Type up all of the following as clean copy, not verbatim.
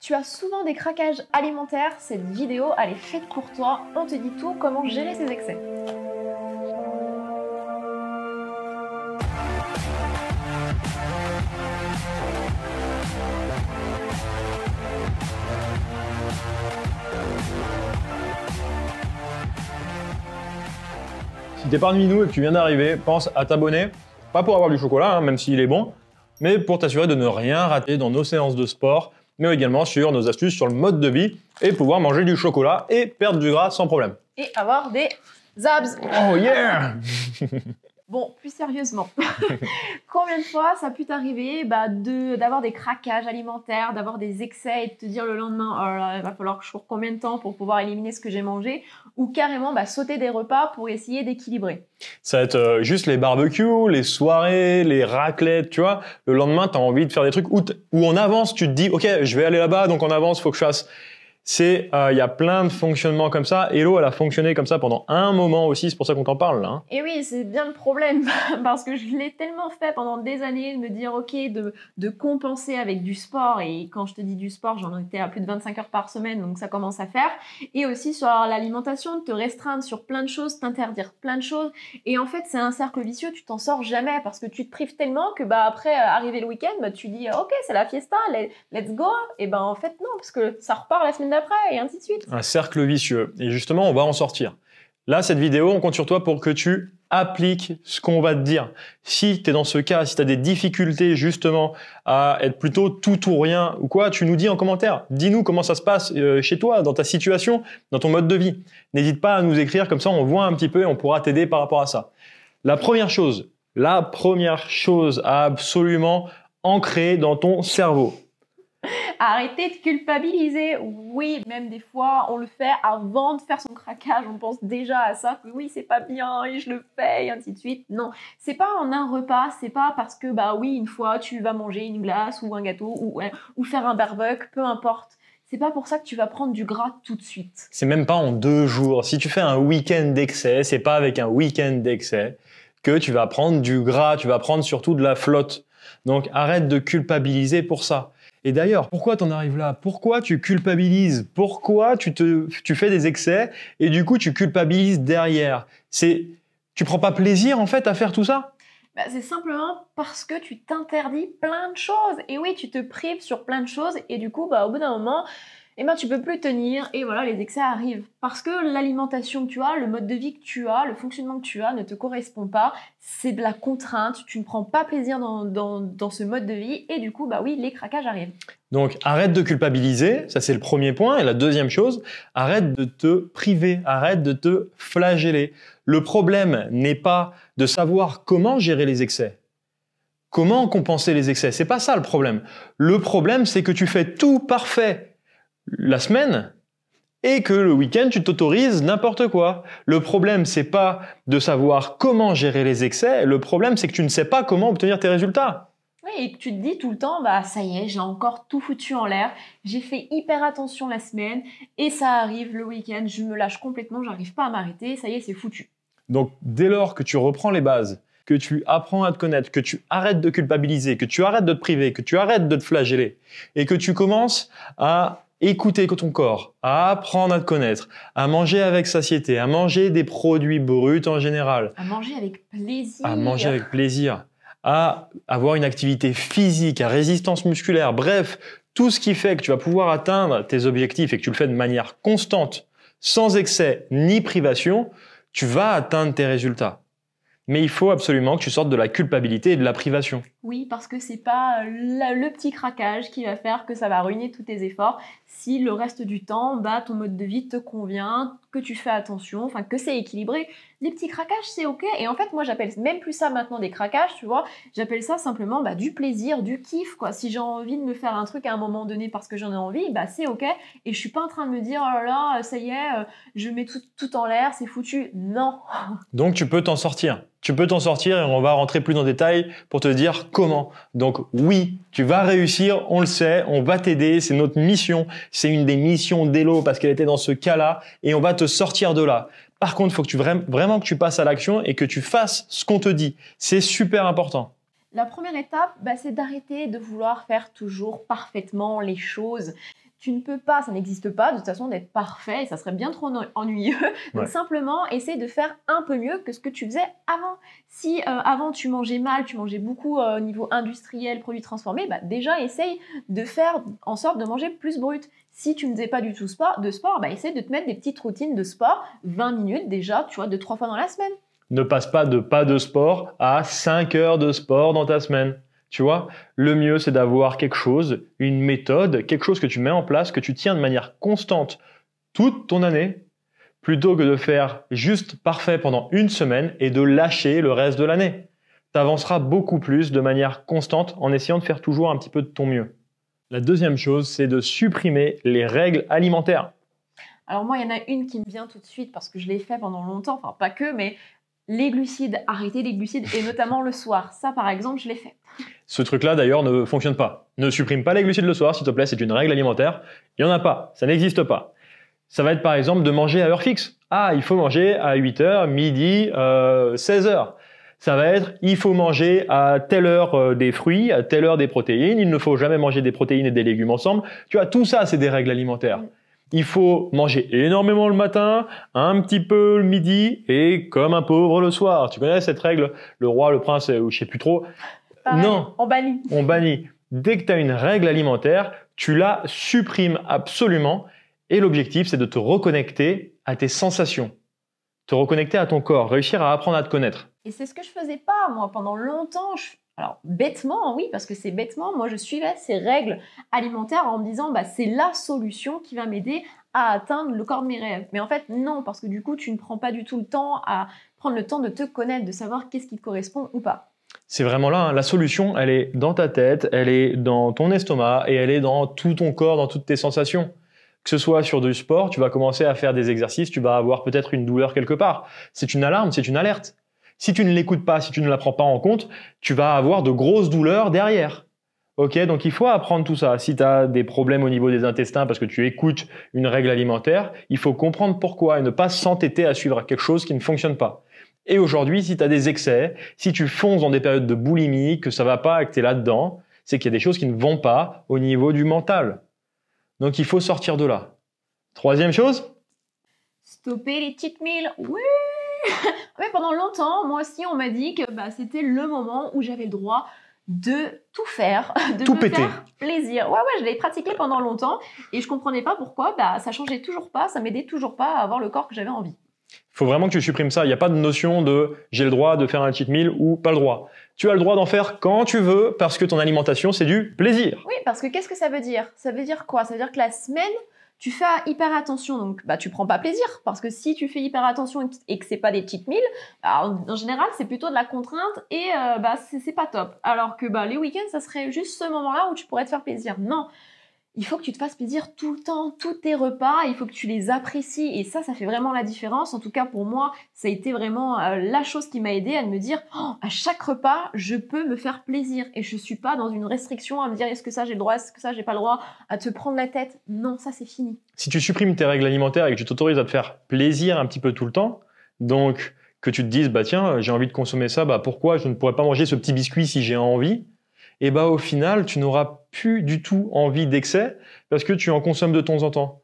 Tu as souvent des craquages alimentaires, cette vidéo elle est faite pour toi, on te dit tout comment gérer ces excès. Si t'es parmi nous et que tu viens d'arriver, pense à t'abonner, pas pour avoir du chocolat, même s'il est bon, mais pour t'assurer de ne rien rater dans nos séances de sport, mais également sur nos astuces sur le mode de vie et pouvoir manger du chocolat et perdre du gras sans problème. Et avoir des abs. Oh yeah. Bon, plus sérieusement, combien de fois ça a pu t'arriver d'avoir des craquages alimentaires, d'avoir des excès et de te dire le lendemain, oh là là, il va falloir que je cours combien de temps pour pouvoir éliminer ce que j'ai mangé, ou carrément sauter des repas pour essayer d'équilibrer. Ça va être juste les barbecues, les soirées, les raclettes, tu vois. Le lendemain, tu as envie de faire des trucs où on avance, tu te dis, ok, je vais aller là-bas, donc on avance, faut que je fasse... Il y a plein de fonctionnements comme ça. Hello, elle a fonctionné comme ça pendant un moment aussi, c'est pour ça qu'on t'en parle là. Hein. Et oui, c'est bien le problème, parce que je l'ai tellement fait pendant des années, de me dire ok, de compenser avec du sport, et quand je te dis du sport, j'en étais à plus de 25 heures par semaine, donc ça commence à faire, et aussi sur l'alimentation, de te restreindre sur plein de choses, t'interdire plein de choses, et en fait c'est un cercle vicieux, tu t'en sors jamais, parce que tu te prives tellement que après, arrivé le week-end, tu dis ok, c'est la fiesta, let's go, et en fait non, parce que ça repart la semaine d'après, et ainsi de suite. Un cercle vicieux. Et justement, on va en sortir. Là, cette vidéo, on compte sur toi pour que tu appliques ce qu'on va te dire. Si tu es dans ce cas, si tu as des difficultés justement à être plutôt tout ou rien ou quoi, tu nous dis en commentaire. Dis-nous comment ça se passe chez toi, dans ta situation, dans ton mode de vie. N'hésite pas à nous écrire, comme ça on voit un petit peu et on pourra t'aider par rapport à ça. La première chose à absolument ancrer dans ton cerveau. Arrêtez de culpabiliser. Oui, même des fois, on le fait avant de faire son craquage. On pense déjà à ça, que oui, c'est pas bien et je le fais et ainsi de suite. Non, c'est pas en un repas, c'est pas parce que oui, une fois, tu vas manger une glace ou un gâteau ou faire un barbecue, peu importe. C'est pas pour ça que tu vas prendre du gras tout de suite. C'est même pas en 2 jours. Si tu fais un week-end d'excès, c'est pas avec un week-end d'excès que tu vas prendre du gras, tu vas prendre surtout de la flotte. Donc arrête de culpabiliser pour ça. Et d'ailleurs, pourquoi t'en arrives là? Pourquoi tu culpabilises? Pourquoi tu fais des excès et du coup tu culpabilises derrière? Tu prends pas plaisir en fait à faire tout ça? C'est simplement parce que tu t'interdis plein de choses. Et oui, tu te prives sur plein de choses et du coup, au bout d'un moment, tu peux plus tenir et voilà, les excès arrivent. Parce que l'alimentation que tu as, le mode de vie que tu as, le fonctionnement que tu as ne te correspond pas. C'est de la contrainte, tu ne prends pas plaisir dans ce mode de vie et du coup, oui, les craquages arrivent. Donc, arrête de culpabiliser, ça c'est le premier point. Et la deuxième chose, arrête de te priver, arrête de te flageller. Le problème n'est pas de savoir comment gérer les excès. Comment compenser les excès? C'est pas ça le problème. Le problème, c'est que tu fais tout parfait la semaine et que le week-end, tu t'autorises n'importe quoi. Le problème, c'est pas de savoir comment gérer les excès. Le problème, c'est que tu ne sais pas comment obtenir tes résultats. Oui, et que tu te dis tout le temps, ça y est, j'ai encore tout foutu en l'air, j'ai fait hyper attention la semaine et ça arrive le week-end, je me lâche complètement, j'arrive pas à m'arrêter, ça y est, c'est foutu. Donc, dès lors que tu reprends les bases, que tu apprends à te connaître, que tu arrêtes de culpabiliser, que tu arrêtes de te priver, que tu arrêtes de te flageller et que tu commences à écouter ton corps, à apprendre à te connaître, à manger avec satiété, à manger des produits bruts en général. À manger avec plaisir. À manger avec plaisir. À avoir une activité physique, à résistance musculaire. Bref, tout ce qui fait que tu vas pouvoir atteindre tes objectifs et que tu le fais de manière constante, sans excès ni privation, tu vas atteindre tes résultats. Mais il faut absolument que tu sortes de la culpabilité et de la privation. Oui, parce que c'est pas le petit craquage qui va faire que ça va ruiner tous tes efforts. Si le reste du temps, ton mode de vie te convient, que tu fais attention, que c'est équilibré. Les petits craquages, c'est ok. Et en fait, moi, j'appelle même plus ça maintenant des craquages, tu vois. J'appelle ça simplement du plaisir, du kiff, quoi. Si j'ai envie de me faire un truc à un moment donné parce que j'en ai envie, c'est ok. Et je suis pas en train de me dire, oh là là, ça y est, je mets tout en l'air, c'est foutu. Non. Donc, tu peux t'en sortir. Tu peux t'en sortir et on va rentrer plus dans le détail pour te dire comment. Donc oui, tu vas réussir, on le sait, on va t'aider, c'est notre mission. C'est une des missions d'Hello parce qu'elle était dans ce cas-là et on va te sortir de là. Par contre, il faut que vraiment que tu passes à l'action et que tu fasses ce qu'on te dit. C'est super important. La première étape, c'est d'arrêter de vouloir faire toujours parfaitement les choses. Tu ne peux pas, ça n'existe pas de toute façon d'être parfait et ça serait bien trop ennuyeux. Donc simplement, essaye de faire un peu mieux que ce que tu faisais avant. Si avant tu mangeais mal, tu mangeais beaucoup au niveau industriel, produits transformés, bah, déjà essaye de faire en sorte de manger plus brut. Si tu ne faisais pas du tout de sport, bah, essaye de te mettre des petites routines de sport, 20 minutes déjà, tu vois, 2-3 fois dans la semaine. Ne passe pas de sport à 5 heures de sport dans ta semaine. Tu vois, le mieux, c'est d'avoir quelque chose, une méthode, quelque chose que tu mets en place, que tu tiens de manière constante toute ton année, plutôt que de faire juste parfait pendant une semaine et de lâcher le reste de l'année. Tu avanceras beaucoup plus de manière constante en essayant de faire toujours un petit peu de ton mieux. La deuxième chose, c'est de supprimer les règles alimentaires. Alors moi, il y en a une qui me vient tout de suite parce que je l'ai fait pendant longtemps, enfin pas que, mais les glucides, arrêter les glucides et notamment le soir. Ça, par exemple, je l'ai fait. Ce truc-là, d'ailleurs, ne fonctionne pas. Ne supprime pas les glucides le soir, s'il te plaît, c'est une règle alimentaire. Il n'y en a pas, ça n'existe pas. Ça va être par exemple de manger à heure fixe. Ah, il faut manger à 8h, midi, 16h. Ça va être, il faut manger à telle heure des fruits, à telle heure des protéines. Il ne faut jamais manger des protéines et des légumes ensemble. Tu vois, tout ça, c'est des règles alimentaires. Il faut manger énormément le matin, un petit peu le midi et comme un pauvre le soir. Tu connais cette règle? Le roi, le prince, ou je sais plus trop. Pareil, non, on bannit. On bannit. Dès que tu as une règle alimentaire, tu la supprimes absolument. Et l'objectif, c'est de te reconnecter à tes sensations, te reconnecter à ton corps, réussir à apprendre à te connaître. Et c'est ce que je faisais pas, moi, pendant longtemps. Alors, bêtement, oui, parce que c'est bêtement, moi, je suivais ces règles alimentaires en me disant, bah, c'est la solution qui va m'aider à atteindre le corps de mes rêves. Mais en fait, non, parce que du coup, tu ne prends pas du tout le temps à prendre le temps de te connaître, de savoir qu'est-ce qui te correspond ou pas. C'est vraiment là, hein. La solution, elle est dans ta tête, elle est dans ton estomac et elle est dans tout ton corps, dans toutes tes sensations. Que ce soit sur du sport, tu vas commencer à faire des exercices, tu vas avoir peut-être une douleur quelque part. C'est une alarme, c'est une alerte. Si tu ne l'écoutes pas, si tu ne la prends pas en compte, tu vas avoir de grosses douleurs derrière. Ok, donc il faut apprendre tout ça. Si tu as des problèmes au niveau des intestins parce que tu écoutes une règle alimentaire, il faut comprendre pourquoi et ne pas s'entêter à suivre quelque chose qui ne fonctionne pas. Et aujourd'hui, si tu as des excès, si tu fonces dans des périodes de boulimie, que ça va pas, que tu es là-dedans, c'est qu'il y a des choses qui ne vont pas au niveau du mental. Donc il faut sortir de là. Troisième chose? Stopper les cheat meals. Oui. Mais pendant longtemps, moi aussi, on m'a dit que bah, c'était le moment où j'avais le droit de tout faire, de tout me péter. Faire plaisir. Ouais, je l'ai pratiqué pendant longtemps et je comprenais pas pourquoi. Bah, ça changeait toujours pas, ça m'aidait toujours pas à avoir le corps que j'avais envie. Il faut vraiment que tu supprimes ça. Il n'y a pas de notion de j'ai le droit de faire un cheat meal ou pas le droit. Tu as le droit d'en faire quand tu veux parce que ton alimentation, c'est du plaisir. Oui, parce que qu'est-ce que ça veut dire? Ça veut dire quoi? Ça veut dire que la semaine, tu fais hyper attention, donc bah, tu prends pas plaisir. Parce que si tu fais hyper attention et que c'est pas des cheat meals, bah, en général, c'est plutôt de la contrainte et bah, c'est pas top. Alors que bah, les week-ends, ça serait juste ce moment-là où tu pourrais te faire plaisir. Non. Il faut que tu te fasses plaisir tout le temps, tous tes repas, il faut que tu les apprécies et ça fait vraiment la différence. En tout cas, pour moi, ça a été vraiment la chose qui m'a aidée à me dire à chaque repas, je peux me faire plaisir et je suis pas dans une restriction à me dire est-ce que ça j'ai le droit, est-ce que ça j'ai pas le droit, à te prendre la tête. Non, ça c'est fini. Si tu supprimes tes règles alimentaires et que tu t'autorises à te faire plaisir un petit peu tout le temps, donc que tu te dises bah tiens, j'ai envie de consommer ça, bah pourquoi je ne pourrais pas manger ce petit biscuit si j'ai envie? Et bah au final, tu n'auras plus du tout envie d'excès parce que tu en consommes de temps en temps.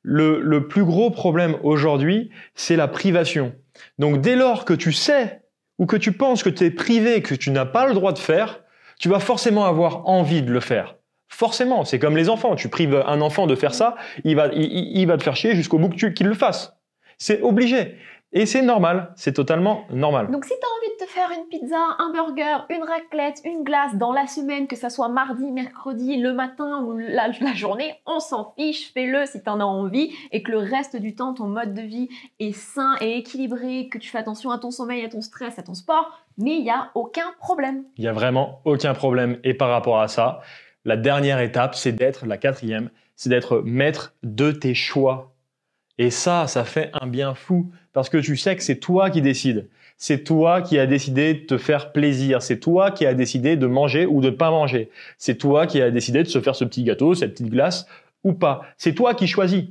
Le plus gros problème aujourd'hui, c'est la privation. Donc dès lors que tu sais ou que tu penses que tu es privé, que tu n'as pas le droit de faire, tu vas forcément avoir envie de le faire. Forcément, c'est comme les enfants. Tu prives un enfant de faire ça, il va te faire chier jusqu'au bout qu'il le fasse. C'est obligé. Et c'est normal, c'est totalement normal. Donc si tu as envie de te faire une pizza, un burger, une raclette, une glace dans la semaine, que ça soit mardi, mercredi, le matin ou la journée, on s'en fiche, fais-le si tu en as envie et que le reste du temps, ton mode de vie est sain et équilibré, que tu fais attention à ton sommeil, à ton stress, à ton sport, mais il n'y a aucun problème. Il n'y a vraiment aucun problème. Et par rapport à ça, la dernière étape, c'est d'être, la quatrième, c'est d'être maître de tes choix. Et ça fait un bien fou parce que tu sais que c'est toi qui décides. C'est toi qui as décidé de te faire plaisir. C'est toi qui as décidé de manger ou de ne pas manger. C'est toi qui as décidé de se faire ce petit gâteau, cette petite glace ou pas. C'est toi qui choisis.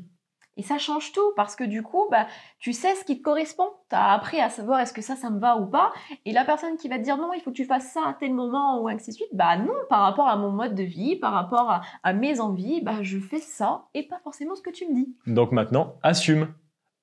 Et ça change tout parce que du coup, bah, tu sais ce qui te correspond. Tu as appris à savoir est-ce que ça me va ou pas. Et la personne qui va te dire non, il faut que tu fasses ça à tel moment ou ainsi de suite, bah non, par rapport à mon mode de vie, par rapport à mes envies, bah je fais ça et pas forcément ce que tu me dis. Donc maintenant, assume.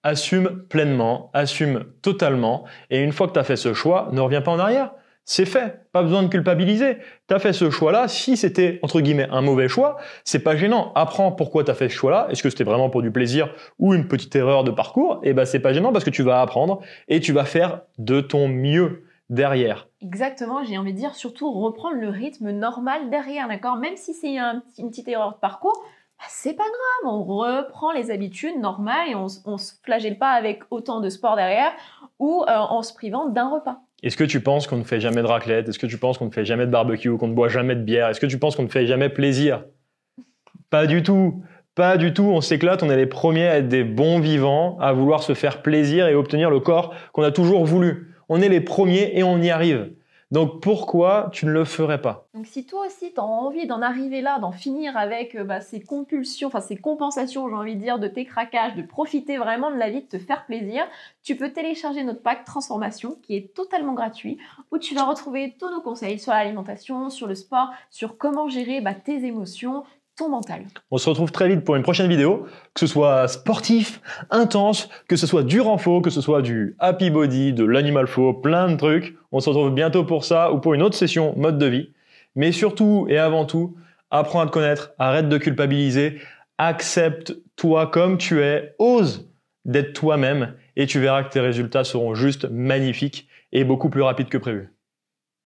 Assume pleinement, assume totalement. Et une fois que tu as fait ce choix, ne reviens pas en arrière. C'est fait, pas besoin de culpabiliser. Tu as fait ce choix-là, si c'était entre guillemets un mauvais choix, c'est pas gênant. Apprends pourquoi tu as fait ce choix-là, est-ce que c'était vraiment pour du plaisir ou une petite erreur de parcours? Et ben c'est pas gênant parce que tu vas apprendre et tu vas faire de ton mieux derrière. Exactement, j'ai envie de dire surtout reprendre le rythme normal derrière, d'accord? Même si c'est une petite erreur de parcours, bah, c'est pas grave, on reprend les habitudes normales et on se flagelle pas avec autant de sport derrière ou en se privant d'un repas. Est-ce que tu penses qu'on ne fait jamais de raclette? Est-ce que tu penses qu'on ne fait jamais de barbecue? Qu'on ne boit jamais de bière? Est-ce que tu penses qu'on ne fait jamais plaisir? Pas du tout. Pas du tout. On s'éclate. On est les premiers à être des bons vivants, à vouloir se faire plaisir et obtenir le corps qu'on a toujours voulu. On est les premiers et on y arrive. Donc pourquoi tu ne le ferais pas? Donc si toi aussi tu as envie d'en arriver là, d'en finir avec ces compulsions, enfin ces compensations, j'ai envie de dire, de tes craquages, de profiter vraiment de la vie, de te faire plaisir, tu peux télécharger notre pack transformation qui est totalement gratuit, où tu vas retrouver tous nos conseils sur l'alimentation, sur le sport, sur comment gérer tes émotions, ton mental. On se retrouve très vite pour une prochaine vidéo, que ce soit sportif, intense, que ce soit du renfo, que ce soit du happy body, de l'animal faux, plein de trucs. On se retrouve bientôt pour ça ou pour une autre session mode de vie. Mais surtout et avant tout, apprends à te connaître, arrête de culpabiliser, accepte-toi comme tu es, ose d'être toi-même et tu verras que tes résultats seront juste magnifiques et beaucoup plus rapides que prévu.